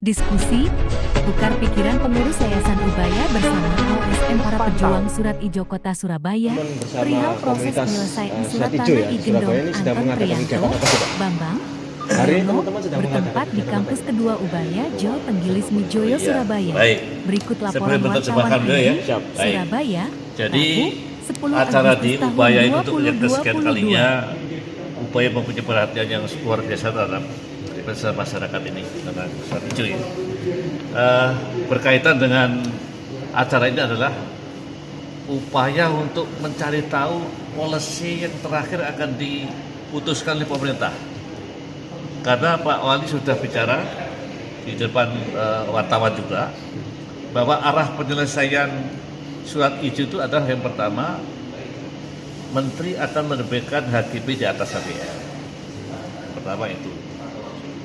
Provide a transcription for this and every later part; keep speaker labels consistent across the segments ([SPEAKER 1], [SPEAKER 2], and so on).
[SPEAKER 1] Diskusi, tukar pikiran pengurus Yayasan Ubaya bersama OSN para pejuang Surat Ijo Kota Surabaya, perihal proses penyelesaian surat tanah Igendong Anton Priyanto, Bambang,
[SPEAKER 2] Hari ini
[SPEAKER 1] Yono,
[SPEAKER 2] teman-teman sedang
[SPEAKER 1] bertempat di kampus kedua Ubaya, Jo Tenggilis Mijoyo, Surabaya.
[SPEAKER 3] Baik.
[SPEAKER 1] Berikut laporan
[SPEAKER 3] Sebelum
[SPEAKER 1] wartawan
[SPEAKER 3] dulu ya.
[SPEAKER 1] ini, Surabaya,
[SPEAKER 3] Jadi
[SPEAKER 1] Rabu, 10
[SPEAKER 3] acara
[SPEAKER 1] Agustus
[SPEAKER 3] di
[SPEAKER 1] tahun
[SPEAKER 3] Ubaya itu untuk yang kesekian
[SPEAKER 1] 2022.
[SPEAKER 3] kalinya Ubaya mempunyai perhatian yang luar biasa terhadap masyarakat ini karena Surat Ijo ya. Berkaitan dengan acara ini adalah upaya untuk mencari tahu polisi yang terakhir akan diputuskan oleh pemerintah. Karena Pak Wali sudah bicara di depan wartawan juga bahwa arah penyelesaian Surat Ijo itu adalah yang pertama, Menteri akan menerbitkan HGB di atas HBL. Pertama itu.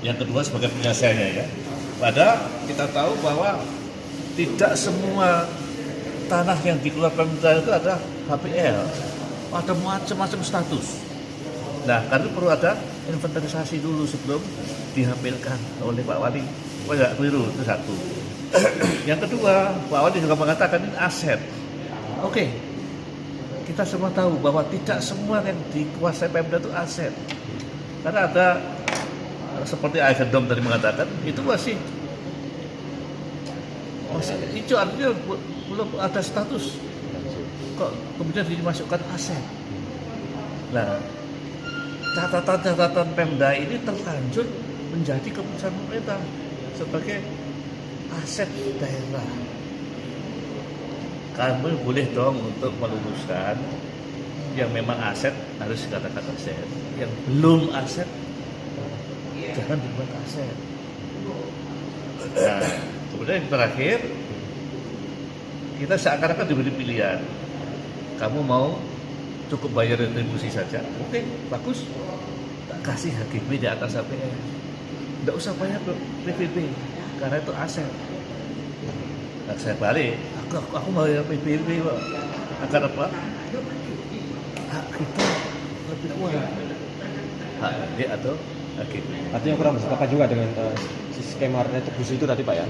[SPEAKER 3] Yang kedua sebagai penyelesaiannya ya. Padahal kita tahu bahwa tidak semua tanah yang dikeluarkan pemerintah itu ada HBL. Ada macam-macam status. Nah, karena perlu ada inventarisasi dulu sebelum dihapilkan oleh Pak Wali. Oh ya, keliru, itu satu. Yang kedua, Pak Wali juga mengatakan ini aset. Oke, kita semua tahu bahwa tidak semua yang dikuasai Pemda itu aset. Karena ada seperti Agendom tadi mengatakan, itu masih hijau, artinya belum ada status. Kok kemudian dimasukkan aset? Nah, catatan-catatan Pemda ini terlanjur menjadi keputusan pemerintah sebagai aset daerah. Kami boleh dong untuk meluruskan yang memang aset harus dikatakan aset, yang belum aset jangan dibuat aset. Nah, kemudian yang terakhir kita seakan-akan diberi pilihan. Kamu mau cukup bayar retribusi saja, oke, bagus. Tak kasih HGB di atas HPL. Tidak usah bayar PBB karena itu aset. Nah, saya balik, aku mau bayar PBB, Pak. Agar apa? Hak kita lebih kuat. Hak dia atau HGB.
[SPEAKER 2] Artinya kurang bersepakat juga dengan skema retribusi itu tadi Pak ya?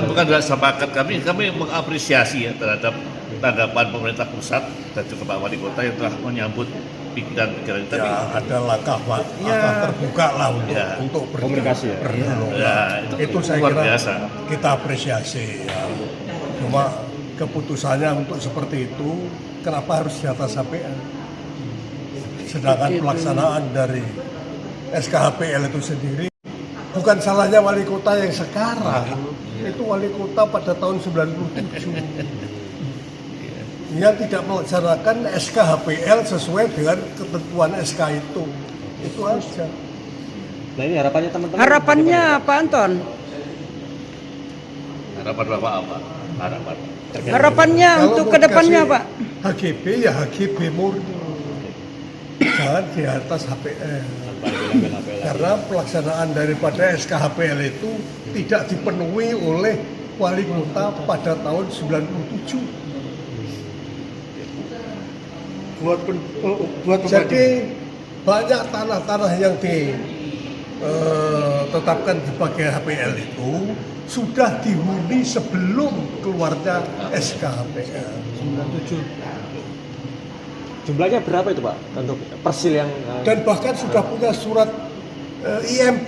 [SPEAKER 3] Bukan tidak sepakat, kami mengapresiasi ya terhadap tanggapan pemerintah pusat dan juga Pak Wali Kota yang telah menyambut pikiran-pikiran itu.
[SPEAKER 4] Ya, ada langkah terbuka lah untuk
[SPEAKER 2] komunikasi ya.
[SPEAKER 3] Ya,
[SPEAKER 4] itu saya
[SPEAKER 3] luar
[SPEAKER 4] kira
[SPEAKER 3] biasa.
[SPEAKER 4] kita apresiasi ya. Cuma keputusannya untuk seperti itu, kenapa harus di atas HPL? Sedangkan pelaksanaan dari SKHPL itu sendiri bukan salahnya wali kota yang sekarang. Itu wali kota pada tahun 97 yang tidak melaksanakan SKHPL sesuai dengan ketentuan SK itu aja.
[SPEAKER 2] Nah ini harapannya teman-teman.
[SPEAKER 5] Harapannya Pak Anton?
[SPEAKER 3] Harapan Bapak apa?
[SPEAKER 5] Harapannya untuk kedepannya Pak?
[SPEAKER 4] HGB ya HGB murni, jangan di atas HPL. Karena pelaksanaan daripada SKHPL itu tidak dipenuhi oleh wali kota pada tahun 97. Jadi banyak tanah-tanah yang ditetapkan sebagai HPL itu sudah dihuni sebelum keluarnya SKHPL 97.
[SPEAKER 2] Jumlahnya berapa itu Pak untuk persil yang
[SPEAKER 4] Dan bahkan sudah punya surat IMB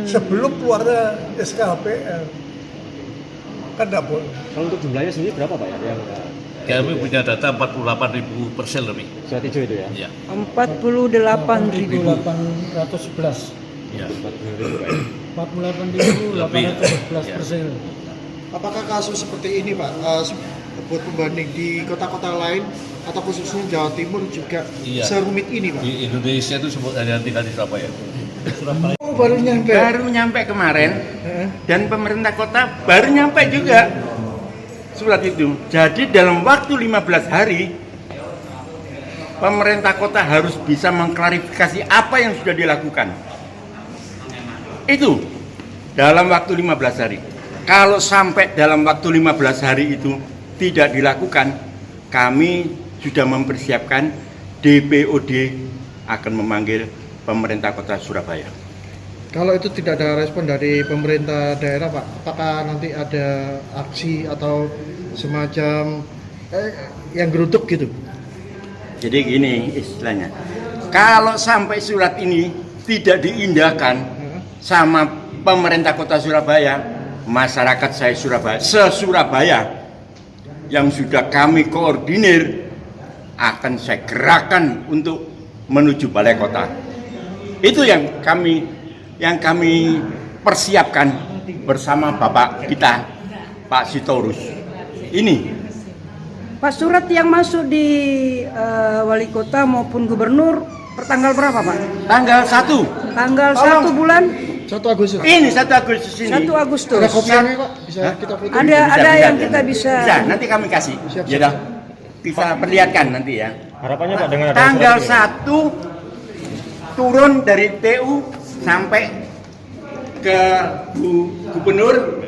[SPEAKER 4] sebelum keluarnya SKHPL. Kan tidak boleh.
[SPEAKER 2] kalau untuk jumlahnya sendiri berapa Pak ya? Yang
[SPEAKER 3] Kami punya data 48.000 persen lebih.
[SPEAKER 2] Surat Ijo itu ya?
[SPEAKER 3] Ya.
[SPEAKER 5] 48.000.
[SPEAKER 6] 48.811
[SPEAKER 3] Ya.
[SPEAKER 6] 48.811
[SPEAKER 3] Ya.
[SPEAKER 6] persen.
[SPEAKER 7] Apakah kasus seperti ini Pak, buat pembanding di kota-kota lain atau khususnya Jawa Timur juga
[SPEAKER 3] Iya.
[SPEAKER 7] serumit ini Pak?
[SPEAKER 3] Di Indonesia itu semua ada yang tinggal di Surabaya.
[SPEAKER 7] Oh, baru nyampe.
[SPEAKER 8] Baru nyampe kemarin dan pemerintah kota baru nyampe juga surat itu. Jadi dalam waktu 15 hari pemerintah kota harus bisa mengklarifikasi apa yang sudah dilakukan. Itu dalam waktu 15 hari. Kalau sampai dalam waktu 15 hari itu tidak dilakukan, kami sudah mempersiapkan DPOD akan memanggil pemerintah kota Surabaya.
[SPEAKER 7] Kalau itu tidak ada respon dari pemerintah daerah Pak, apakah nanti ada aksi atau semacam yang geruduk gitu?
[SPEAKER 8] Jadi gini istilahnya, kalau sampai surat ini tidak diindahkan sama pemerintah kota Surabaya, masyarakat saya Surabaya, se-Surabaya yang sudah kami koordinir akan saya gerakan untuk menuju balai kota. Itu yang kami persiapkan bersama Bapak kita, Pak Sitorus. Ini
[SPEAKER 5] Pak, surat yang masuk di wali kota maupun gubernur pertanggal berapa Pak?
[SPEAKER 8] tanggal 1.
[SPEAKER 5] Tanggal 1 bulan
[SPEAKER 7] 1 Agustus.
[SPEAKER 8] Ini 1 Agustus ini.
[SPEAKER 5] 1 Agustus.
[SPEAKER 7] Ada kopiannya Pak? Bisa kita foto?
[SPEAKER 5] Ada yang kita bisa.
[SPEAKER 8] Bisa, nanti kami kasih.
[SPEAKER 7] Siap,
[SPEAKER 8] Ya dah. Bisa perlihatkan nanti ya.
[SPEAKER 2] Harapannya Pak dengan ada
[SPEAKER 8] Tanggal
[SPEAKER 2] surat ini,
[SPEAKER 8] 1 turun dari TU sampai ke gubernur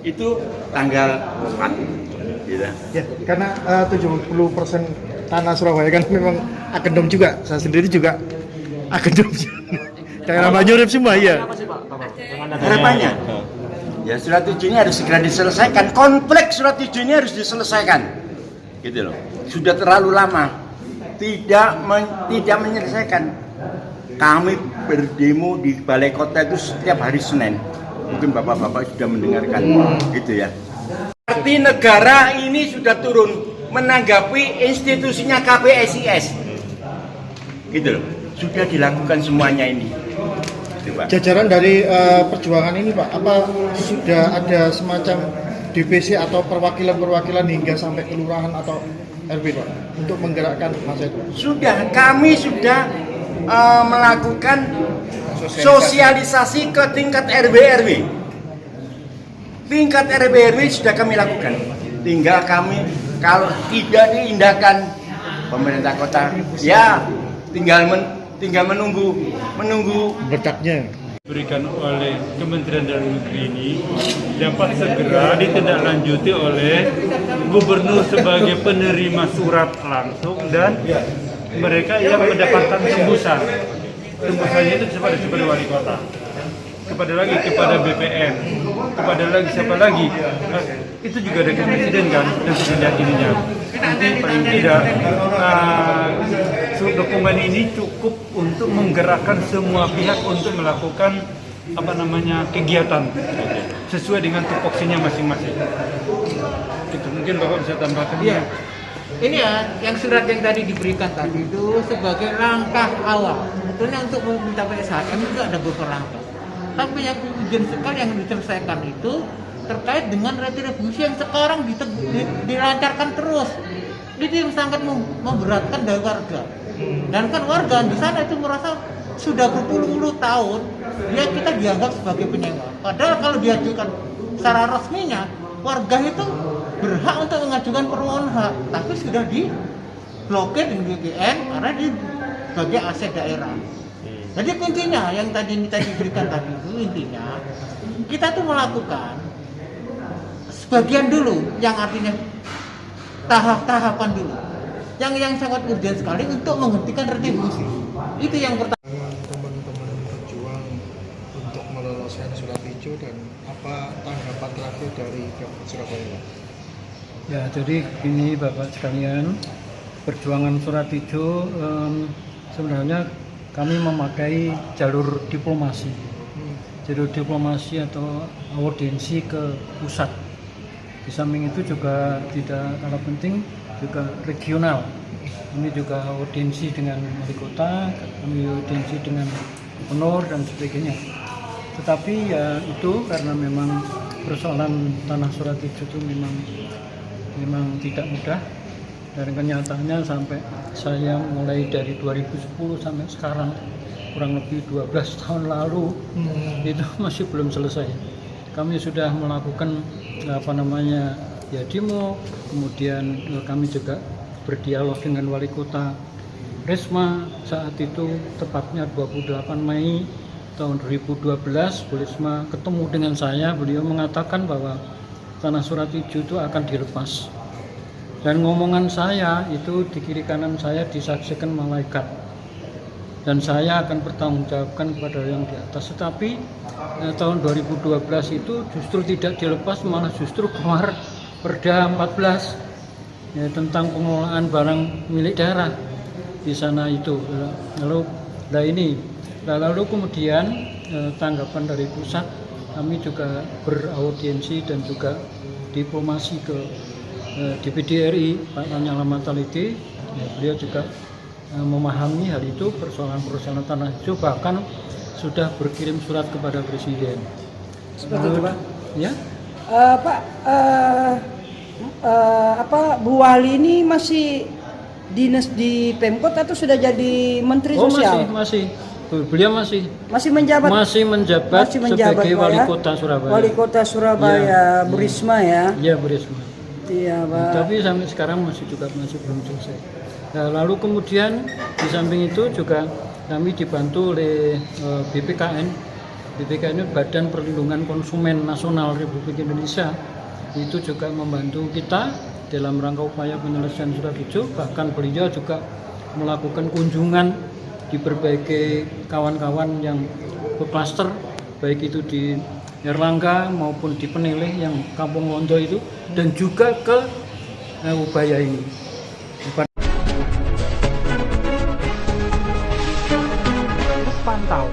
[SPEAKER 8] itu tanggal 4. Gitu.
[SPEAKER 7] Ya, karena 70% tanah Surabaya kan memang agendom juga. Saya sendiri juga agendom. Daerah Banyurip semua ya.
[SPEAKER 8] Harapannya ya surat 7 ini harus segera diselesaikan. Konflik surat 7 ini harus diselesaikan. Gitu loh. Sudah terlalu lama tidak menyelesaikan. Kami berdemo di balai kota itu setiap hari Senin. Mungkin bapak-bapak sudah mendengarkan gitu ya. Arti negara ini sudah turun menanggapi institusinya KPSIS. Gitu loh. Sudah dilakukan semuanya ini. Gitu, Pak.
[SPEAKER 7] Jajaran dari perjuangan ini Pak, apa sudah ada semacam DPC atau perwakilan-perwakilan hingga sampai kelurahan atau RW Pak untuk menggerakkan masa itu?
[SPEAKER 8] Sudah, kami sudah melakukan sosialisasi ke tingkat RW. Tingkat RW sudah kami lakukan. Tinggal kami kalau tidak diindahkan pemerintah kota, ya tinggal menunggu
[SPEAKER 7] Berkatnya.
[SPEAKER 6] Diberikan oleh Kementerian Dalam Negeri ini dapat segera ditindaklanjuti oleh gubernur sebagai penerima surat langsung dan mereka yang mendapatkan tembusan. Tembusannya itu kepada wali kota, kepada BPN, kepada lagi siapa lagi. Nah, itu juga dari presiden kan dan tidak ininya. Nanti paling tidak dokumen ini cukup untuk menggerakkan semua pihak untuk melakukan kegiatan sesuai dengan tupoksinya masing-masing. Itu mungkin Bapak bisa tambahkan.
[SPEAKER 9] Iya. Ini ya, yang surat yang tadi diberikan tadi itu sebagai langkah awal. Sebetulnya untuk mencapai SHM itu ada beberapa langkah. Tapi yang urgent sekali yang diselesaikan itu terkait dengan retribusi yang sekarang dilancarkan terus. Itu yang sangat memberatkan dari warga. Dan kan warga di sana itu merasa sudah berpuluh-puluh tahun kita dianggap sebagai penyewa. Padahal kalau diajukan secara resminya, warga itu berhak untuk mengajukan permohonan hak, tapi sudah diblokir di BPN karena di sebagai aset daerah. Jadi kuncinya yang tadi diberikan tadi itu intinya kita tuh melakukan sebagian dulu, yang artinya tahap-tahapan dulu, yang sangat urgent sekali untuk menghentikan retribusi. Itu yang pertama.
[SPEAKER 7] Teman-teman berjuang untuk meloloskan surat hijau dan apa tanggapan terakhir dari Pemkot Surabaya?
[SPEAKER 6] Ya, jadi gini Bapak sekalian, perjuangan surat hijau sebenarnya kami memakai jalur diplomasi atau audiensi ke pusat. Di samping itu juga tidak kalah penting juga regional. Kami juga audiensi dengan wali kota, kami audiensi dengan gubernur dan sebagainya. Tetapi ya itu karena memang persoalan tanah surat hijau itu memang tidak mudah, dan kenyataannya sampai saya mulai dari 2010 sampai sekarang kurang lebih 12 tahun lalu itu masih belum selesai. Kami sudah melakukan demo, kemudian kami juga berdialog dengan wali kota Risma saat itu, tepatnya 28 Mei tahun 2012 Bu Risma ketemu dengan saya, beliau mengatakan bahwa tanah surat hijau itu akan dilepas, dan ngomongan saya itu di kiri kanan saya disaksikan malaikat. dan saya akan bertanggungjawabkan kepada yang di atas. Tetapi tahun 2012 itu justru tidak dilepas, malah justru keluar Perda 14 ya, tentang pengelolaan barang milik daerah di sana itu. Lalu kemudian tanggapan dari pusat, kami juga beraudiensi dan juga diplomasi ke DPD RI Pak Lanyala Mataliti. Ya, beliau juga memahami hal itu, persoalan tanah hijau, bahkan sudah berkirim surat kepada Presiden.
[SPEAKER 5] Seperti itu, Pak.
[SPEAKER 6] Ya.
[SPEAKER 5] Pak, Bu Wali ini masih dinas di Pemkot atau sudah jadi Menteri Sosial?
[SPEAKER 6] Masih. Beliau masih menjabat sebagai
[SPEAKER 5] Pak,
[SPEAKER 6] Wali Kota Surabaya.
[SPEAKER 5] Wali Kota Surabaya, Bu Risma ya.
[SPEAKER 6] Iya, Bu Risma.
[SPEAKER 5] Iya, Pak.
[SPEAKER 6] Tapi sampai sekarang masih belum selesai. Nah, lalu kemudian di samping itu juga kami dibantu oleh BPKN. BPKN itu Badan Perlindungan Konsumen Nasional Republik Indonesia. Itu juga membantu kita dalam rangka upaya penyelesaian surat hijau. Bahkan beliau juga melakukan kunjungan di berbagai kawan-kawan yang berklaster, baik itu di Erlangga maupun di Peneleh yang Kampung Londo itu, dan juga ke Ubaya ini.
[SPEAKER 9] Pantau